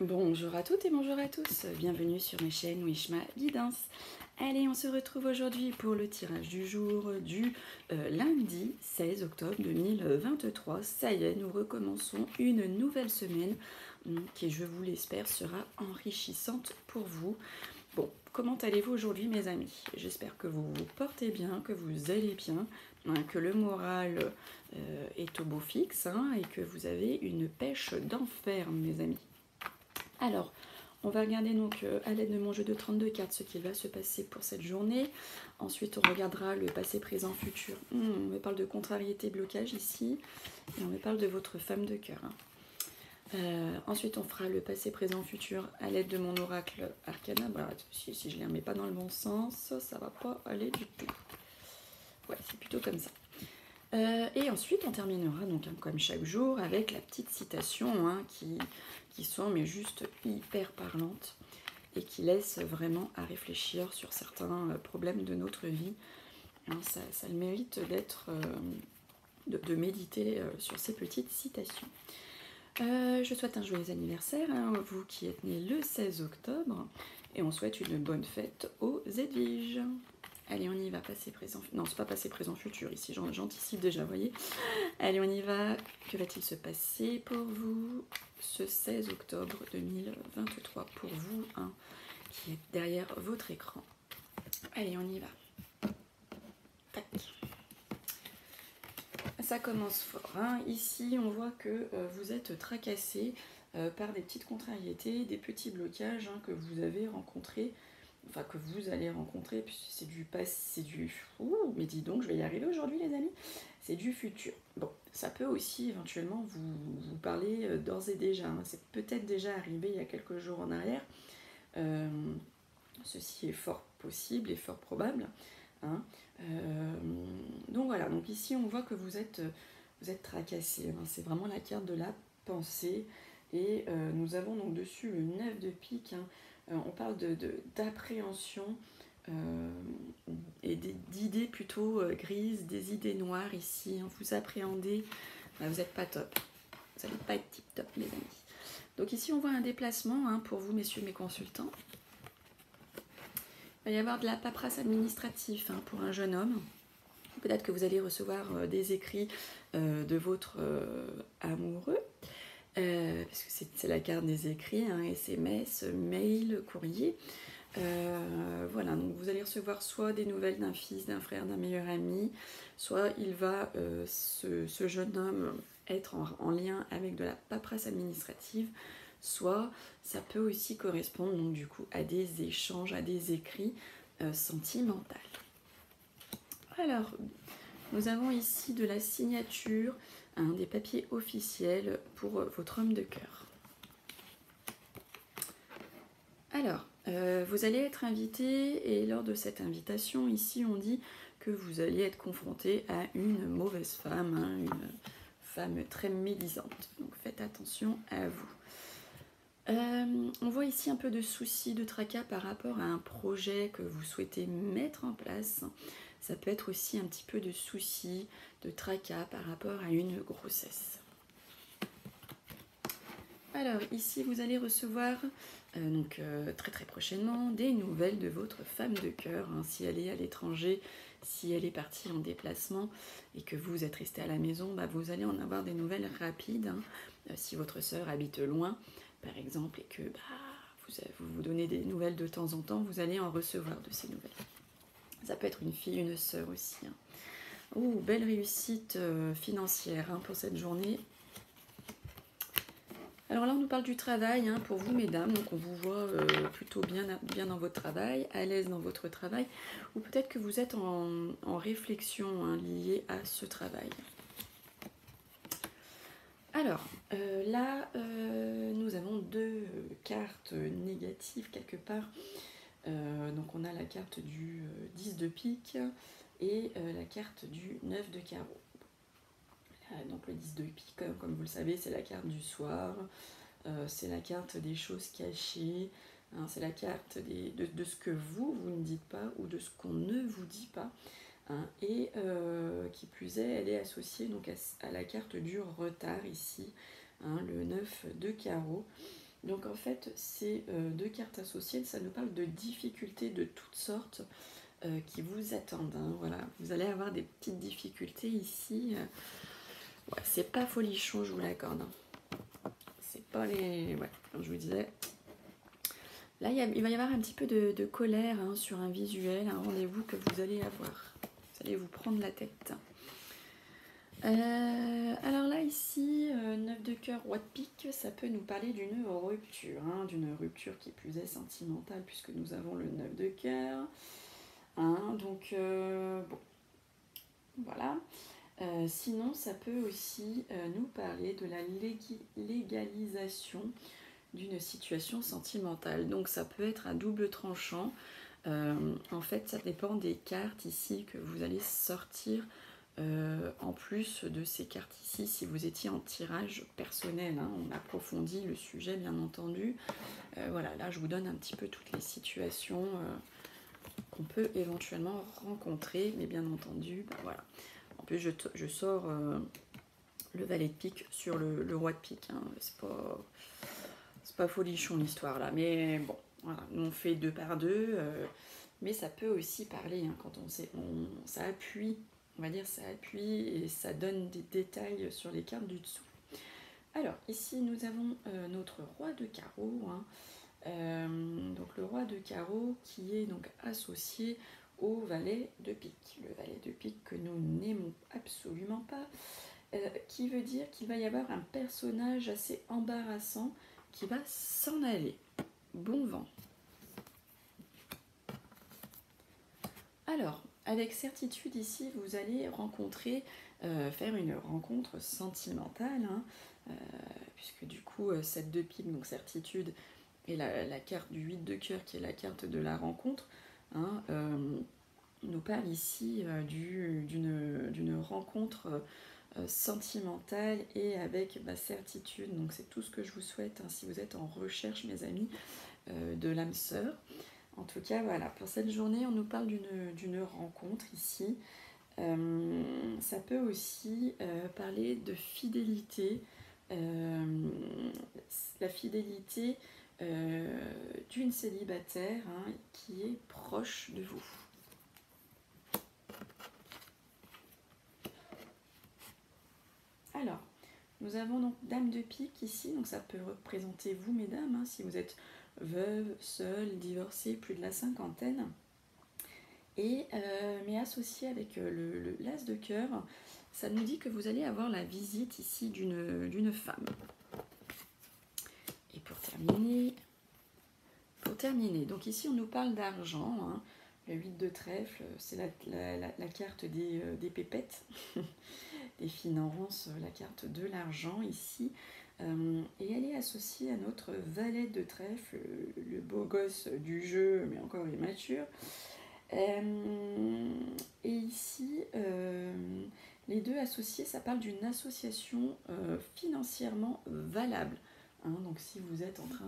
Bonjour à toutes et bonjour à tous, bienvenue sur mes chaînes Wishma Guidance. Allez, on se retrouve aujourd'hui pour le tirage du jour du lundi 16 octobre 2023. Ça y est, nous recommençons une nouvelle semaine qui, je vous l'espère, sera enrichissante pour vous. Bon, comment allez-vous aujourd'hui mes amis? J'espère que vous vous portez bien, que vous allez bien, que le moral est au beau fixe et que vous avez une pêche d'enfer mes amis. Alors, on va regarder donc à l'aide de mon jeu de 32 cartes ce qui va se passer pour cette journée. Ensuite, on regardera le passé, présent, futur. On me parle de contrariété, blocage ici. Et on me parle de votre femme de cœur. Ensuite, on fera le passé, présent, futur à l'aide de mon oracle arcana. Voilà, si je ne les remets pas dans le bon sens, ça va pas aller du tout. Ouais, c'est plutôt comme ça. Et ensuite, on terminera donc comme chaque jour avec la petite citation qui sont mais juste hyper parlantes et qui laissent vraiment à réfléchir sur certains problèmes de notre vie. Ça a le mérite d'être, de méditer sur ces petites citations. Je souhaite un joyeux anniversaire à vous qui êtes nés le 16 octobre et on souhaite une bonne fête aux Edwiges. Allez, on y va, passé, présent... Non, c'est pas passé, présent, futur, ici, j'anticipe déjà, vous voyez. Allez, on y va. Que va-t-il se passer pour vous ce 16 octobre 2023 pour vous, qui est derrière votre écran? Allez, on y va. Tac. Ça commence fort. Ici, on voit que vous êtes tracassé par des petites contrariétés, des petits blocages que vous avez rencontrés. Enfin, que vous allez rencontrer, puis c'est du passé, c'est du... Ouh, mais dis donc, je vais y arriver aujourd'hui, les amis. C'est du futur. Bon, ça peut aussi éventuellement vous parler d'ores et déjà. C'est peut-être déjà arrivé il y a quelques jours en arrière. Ceci est fort possible et fort probable. Donc voilà, donc ici on voit que vous êtes tracassé. C'est vraiment la carte de la pensée. Et nous avons donc dessus le 9 de pique. On parle d'appréhension et d'idées plutôt grises, des idées noires ici. Vous appréhendez, vous n'êtes pas top. Vous n'allez pas être tip top, mes amis. Donc ici, on voit un déplacement pour vous, messieurs mes consultants. Il va y avoir de la paperasse administrative pour un jeune homme. Peut-être que vous allez recevoir des écrits de votre amoureux. Parce que c'est la carte des écrits, SMS, mail, courrier. Voilà, donc vous allez recevoir soit des nouvelles d'un fils, d'un frère, d'un meilleur ami, soit il va, ce jeune homme, être en lien avec de la paperasse administrative, soit ça peut aussi correspondre donc du coup à des échanges, à des écrits sentimentaux. Alors, nous avons ici de la signature, des papiers officiels pour votre homme de cœur. Alors, vous allez être invité et lors de cette invitation, ici on dit que vous allez être confronté à une mauvaise femme, une femme très médisante. Donc faites attention à vous. On voit ici un peu de soucis, de tracas par rapport à un projet que vous souhaitez mettre en place. Ça peut être aussi un petit peu de soucis, de tracas par rapport à une grossesse. Alors ici vous allez recevoir très très prochainement des nouvelles de votre femme de cœur, si elle est à l'étranger, si elle est partie en déplacement et que vous êtes resté à la maison, vous allez en avoir des nouvelles rapides. Si votre sœur habite loin par exemple et que vous donnez des nouvelles de temps en temps, vous allez en recevoir de ces nouvelles. Ça peut être une fille, une sœur aussi. Belle réussite financière pour cette journée. Alors là, on nous parle du travail pour vous, mesdames. Donc, on vous voit plutôt bien dans votre travail, à l'aise dans votre travail. Ou peut-être que vous êtes en réflexion liée à ce travail. Alors, là, nous avons deux cartes négatives quelque part. Donc, on a la carte du 10 de pique et la carte du 9 de carreau. Donc le 10 de pique, comme vous le savez, c'est la carte du soir, c'est la carte des choses cachées, c'est la carte de ce que vous ne dites pas ou de ce qu'on ne vous dit pas. Et qui plus est, elle est associée donc à la carte du retard ici, le 9 de carreau. Donc en fait, ces deux cartes associées, ça nous parle de difficultés de toutes sortes qui vous attendent. Hein, voilà, vous allez avoir des petites difficultés ici. Ouais, c'est pas folichon, je vous l'accorde. Hein. C'est pas les... Ouais, comme je vous disais. Là, il va y avoir un petit peu de colère hein, sur un visuel, un rendez-vous que vous allez avoir. Vous allez vous prendre la tête. Alors là, ici, 9 de cœur, roi de pique, ça peut nous parler d'une rupture. Hein, d'une rupture qui plus est sentimentale, puisque nous avons le 9 de cœur. Hein, donc, bon, voilà. Sinon, ça peut aussi nous parler de la légalisation d'une situation sentimentale. Donc ça peut être à double tranchant. En fait, ça dépend des cartes ici que vous allez sortir. En plus de ces cartes ici, si vous étiez en tirage personnel, hein, on approfondit le sujet bien entendu. Voilà, là je vous donne un petit peu toutes les situations qu'on peut éventuellement rencontrer, mais bien entendu, bah, voilà. En plus, je sors le valet de pique sur le roi de pique. Hein. C'est pas folichon l'histoire là, mais bon, voilà. Nous on fait 2 par 2, mais ça peut aussi parler hein, quand ça appuie, on va dire ça appuie et ça donne des détails sur les cartes du dessous. Alors ici nous avons notre roi de carreau. Hein. Donc le roi de carreau qui est donc associé au valet de pique. Le valet de pique que nous n'aimons absolument pas, qui veut dire qu'il va y avoir un personnage assez embarrassant qui va s'en aller. Bon vent. Alors, avec certitude ici, vous allez rencontrer, faire une rencontre sentimentale, hein, puisque du coup, 7 de pique, donc certitude, et la carte du 8 de cœur qui est la carte de la rencontre, hein, nous parle ici d'une rencontre sentimentale et avec certitude. Donc c'est tout ce que je vous souhaite hein, si vous êtes en recherche, mes amis, de l'âme sœur. En tout cas, voilà, pour cette journée, on nous parle d'une rencontre ici. Ça peut aussi parler de fidélité, la fidélité d'une célibataire hein, qui est proche de vous. Alors, nous avons donc Dame de pique ici, donc ça peut représenter vous, mesdames, hein, si vous êtes veuve, seule, divorcée, plus de la cinquantaine. Et, mais associé avec l'as de cœur, ça nous dit que vous allez avoir la visite ici d'une femme. Et pour terminer, donc ici on nous parle d'argent, hein. Le 8 de trèfle, c'est la carte des pépettes, des finances, la carte de l'argent ici. Et elle est associée à notre valet de trèfle, le beau gosse du jeu, mais encore immature. Et ici, les deux associés, ça parle d'une association financièrement valable. Hein, donc si vous êtes en train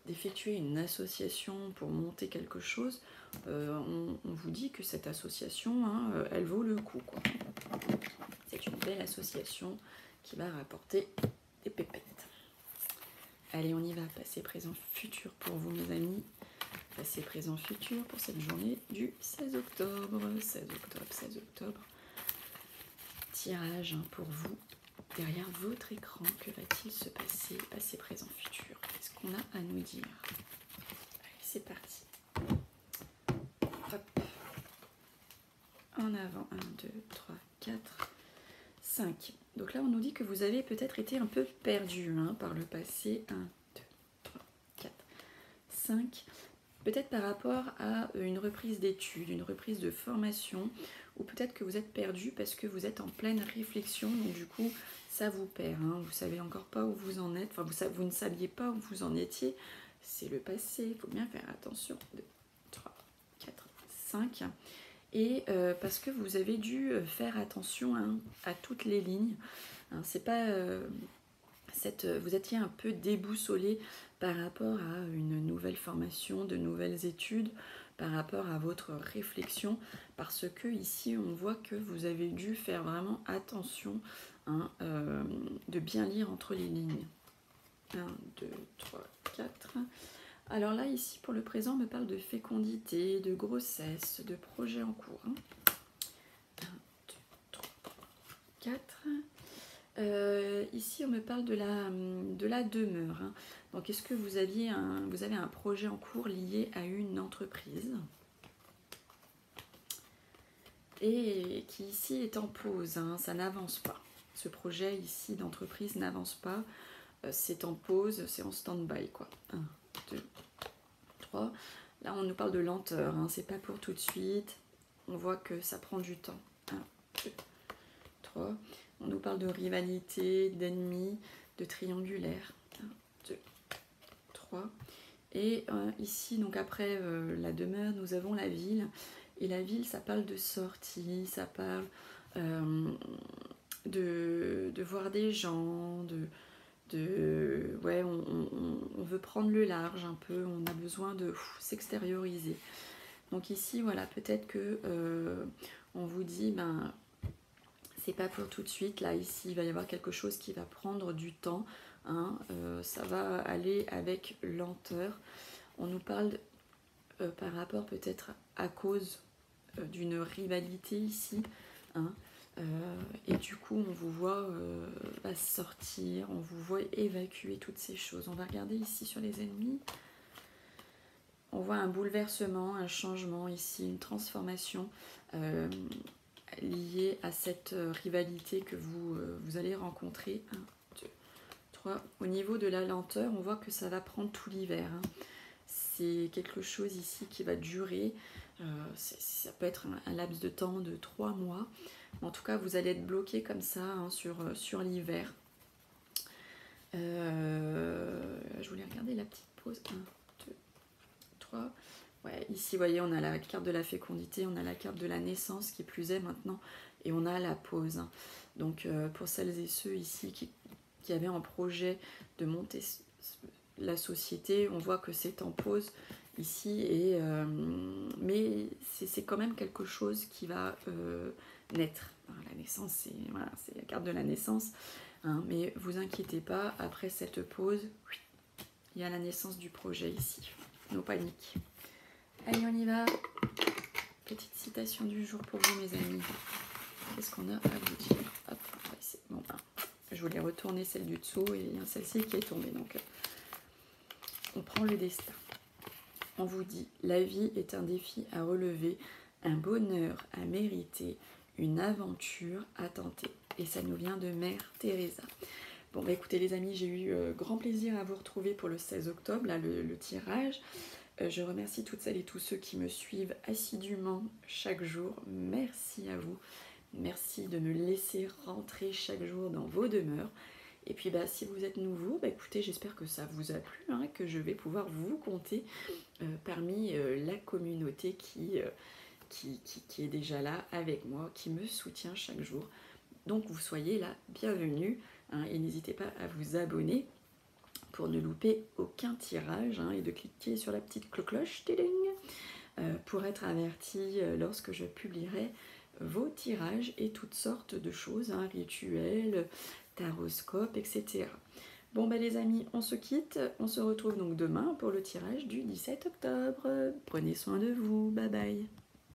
d'effectuer une association pour monter quelque chose, on vous dit que cette association, hein, elle vaut le coup, quoi. C'est une belle association qui va rapporter des pépettes. Allez, on y va. Passé, présent, futur pour vous, mes amis. Passé, présent, futur pour cette journée du 16 octobre. 16 octobre, 16 octobre. Tirage hein, pour vous. Derrière votre écran, que va-t-il se passer? Passé, présent, futur. Qu'est-ce qu'on a à nous dire? Allez, c'est parti. Hop. En avant, 1, 2, 3, 4, 5. Donc là, on nous dit que vous avez peut-être été un peu perdu hein, par le passé. 1, 2, 3, 4, 5. Peut-être par rapport à une reprise d'études, une reprise de formation, ou peut-être que vous êtes perdu parce que vous êtes en pleine réflexion, donc du coup, ça vous perd. Hein. Vous ne savez encore pas où vous en êtes, enfin, vous ne saviez pas où vous en étiez. C'est le passé, il faut bien faire attention. 2, 3, 4, 5. Et parce que vous avez dû faire attention hein, à toutes les lignes. Hein, c'est pas... vous étiez un peu déboussolé par rapport à une nouvelle formation, de nouvelles études, par rapport à votre réflexion, parce que ici on voit que vous avez dû faire vraiment attention hein, de bien lire entre les lignes. 1, 2, 3, 4. Alors là, ici, pour le présent, on me parle de fécondité, de grossesse, de projets en cours. 1, 2, 3, 4. Ici, on me parle de la demeure. Hein. Donc, est-ce que vous avez un projet en cours lié à une entreprise et qui ici est en pause, hein, ça n'avance pas. Ce projet ici d'entreprise n'avance pas, c'est en pause, c'est en stand-by quoi. 1, 2, 3. Là on nous parle de lenteur, hein, c'est pas pour tout de suite, on voit que ça prend du temps. 1, 2, 3. On nous parle de rivalité, d'ennemis, de triangulaire. 1, 2, 3. Et ici, donc après la demeure, nous avons la ville. Et la ville, ça parle de sortie, ça parle de voir des gens, ouais, on veut prendre le large un peu, on a besoin de s'extérioriser. Donc ici, voilà, peut-être que on vous dit, ben, c'est pas pour tout de suite. Là, ici, il va y avoir quelque chose qui va prendre du temps. Hein, ça va aller avec lenteur. On nous parle par rapport peut-être à cause d'une rivalité ici. Hein, et du coup, on vous voit sortir, on vous voit évacuer toutes ces choses. On va regarder ici sur les ennemis. On voit un bouleversement, un changement ici, une transformation liée à cette rivalité que vous allez rencontrer. 1, 2, 3. Au niveau de la lenteur, on voit que ça va prendre tout l'hiver. Hein. C'est quelque chose ici qui va durer. Ça peut être un laps de temps de 3 mois. En tout cas, vous allez être bloqué comme ça hein, sur l'hiver. Je voulais regarder la petite pause. 1, 2, 3. Ouais, ici, vous voyez, on a la carte de la fécondité, on a la carte de la naissance qui plus est maintenant, et on a la pause. Donc, pour celles et ceux ici qui avaient en projet de monter la société, on voit que c'est en pause ici, mais c'est quand même quelque chose qui va naître. Alors, la naissance, c'est la carte de la naissance, hein, mais vous inquiétez pas, après cette pause, il y a la naissance du projet ici. No panique. Allez, on y va. Petite citation du jour pour vous, mes amis. Qu'est-ce qu'on a à vous dire? Hop, bon, je voulais retourner celle du dessous et il y a celle-ci qui est tombée. Donc, on prend le destin. On vous dit, la vie est un défi à relever, un bonheur à mériter, une aventure à tenter. Et ça nous vient de Mère Teresa. Bon, bah écoutez les amis, j'ai eu grand plaisir à vous retrouver pour le 16 octobre, là, le tirage. Je remercie toutes celles et tous ceux qui me suivent assidûment chaque jour. Merci à vous. Merci de me laisser rentrer chaque jour dans vos demeures. Et puis bah, si vous êtes nouveau, bah, écoutez, j'espère que ça vous a plu, hein, que je vais pouvoir vous compter parmi la communauté qui est déjà là avec moi, qui me soutient chaque jour. Donc vous soyez là, bienvenue, hein, et n'hésitez pas à vous abonner pour ne louper aucun tirage hein, et de cliquer sur la petite cloche pour être averti lorsque je publierai vos tirages et toutes sortes de choses, hein, rituels, taroscope, etc. Bon bah les amis, on se quitte, on se retrouve donc demain pour le tirage du 17 octobre. Prenez soin de vous, bye bye.